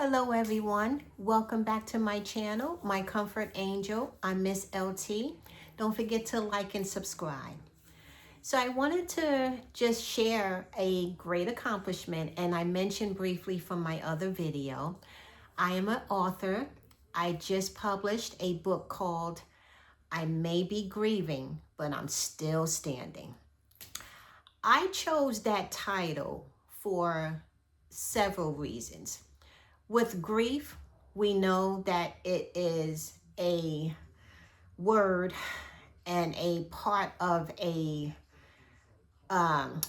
Hello everyone, welcome back to my channel, My Comfort Angel. I'm Miss LT. Don't forget to like and subscribe. So I wanted to just share a great accomplishment, and I mentioned briefly from my other video. I am an author. I just published a book called I May Be Grieving, but I'm Still Standing. I chose that title for several reasons. With grief, we know that it is a word and a part of a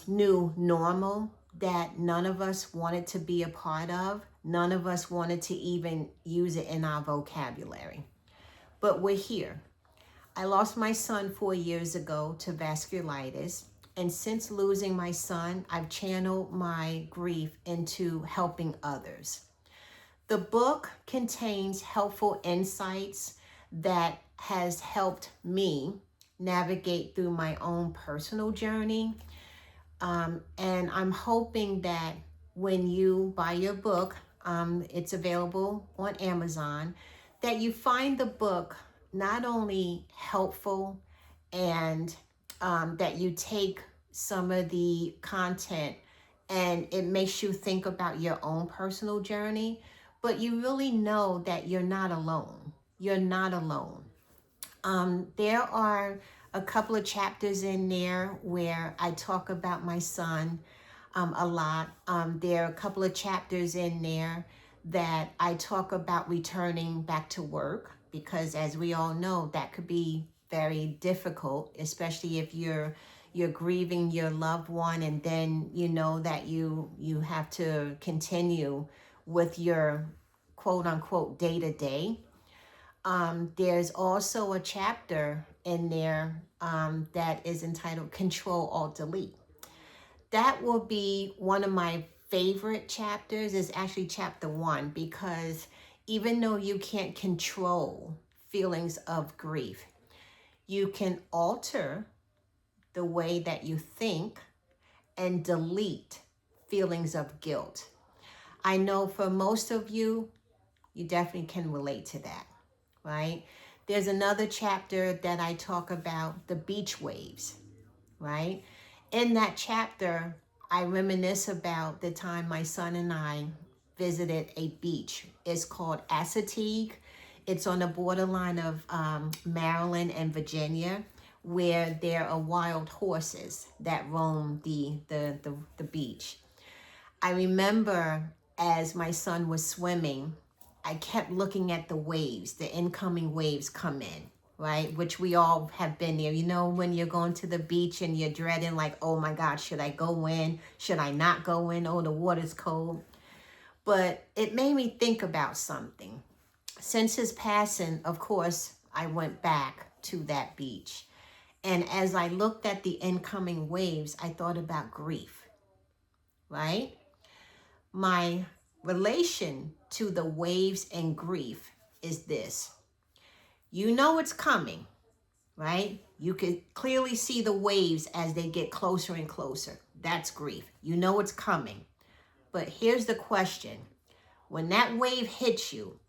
new normal that none of us wanted to be a part of. None of us wanted to even use it in our vocabulary. But we're here. I lost my son 4 years ago to vasculitis. And since losing my son, I've channeled my grief into helping others. The book contains helpful insights that has helped me navigate through my own personal journey. And I'm hoping that when you buy your book, it's available on Amazon, that you find the book not only helpful and that you take some of the content and it makes you think about your own personal journey, but you really know that you're not alone. You're not alone. There are a couple of chapters in there where I talk about my son a lot. There are a couple of chapters in there that I talk about returning back to work, because as we all know, that could be very difficult, especially if you're grieving your loved one and then you know that you have to continue with your quote unquote day to day. There's also a chapter in there that is entitled Control Alt Delete. That will be one of my favorite chapters. Is actually chapter 1, because even though you can't control feelings of grief, you can alter the way that you think and delete feelings of guilt. I know for most of you, you definitely can relate to that, right? There's another chapter that I talk about the beach waves, right? In that chapter, I reminisce about the time my son and I visited a beach. It's called Assateague. It's on the borderline of Maryland and Virginia, where there are wild horses that roam the beach. I remember as my son was swimming, I kept looking at the waves, the incoming waves come in, right? Which we all have been there. You know, when you're going to the beach and you're dreading like, oh my God, should I go in? Should I not go in? Oh, the water's cold. But it made me think about something. Since his passing, of course, I went back to that beach. And as I looked at the incoming waves, I thought about grief, right? My relation to the waves and grief is this. You know it's coming, right? You can clearly see the waves as they get closer and closer. That's grief. You know it's coming. But here's the question. When that wave hits you,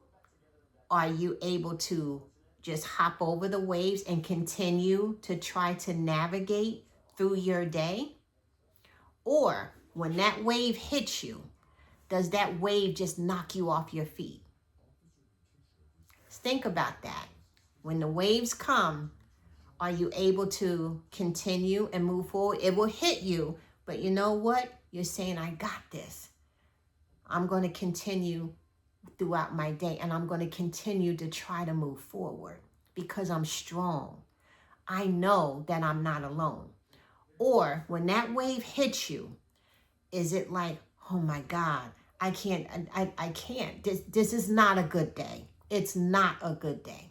are you able to just hop over the waves and continue to try to navigate through your day? Or when that wave hits you, does that wave just knock you off your feet? Think about that. When the waves come, are you able to continue and move forward? It will hit you, but you know what? You're saying, I got this. I'm going to continue throughout my day, and I'm going to continue to try to move forward because I'm strong. I know that I'm not alone. Or when that wave hits you, is it like, oh my God, I can't. This is not a good day. It's not a good day.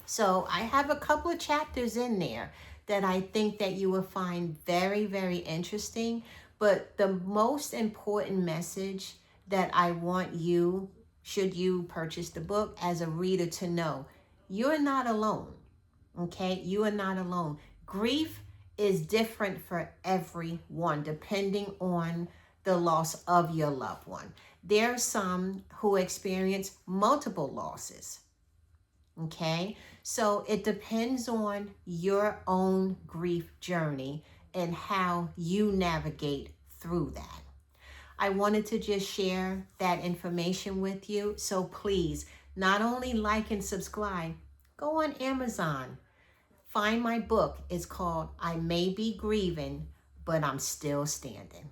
So I have a couple of chapters in there that I think that you will find very, very interesting. But the most important message that I want you, should you purchase the book, as a reader to know, you're not alone. Okay? You are not alone. Grief is different for everyone depending on the loss of your loved one. There are some who experience multiple losses. Okay, so it depends on your own grief journey and how you navigate through that. I wanted to just share that information with you. So please, not only like and subscribe, go on Amazon. Find my book. It's called I May Be Grieving, but I'm Still Standing.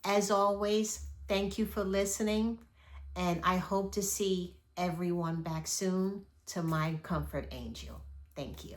As always, thank you for listening, and I hope to see everyone back soon. To my comfort angel. Thank you.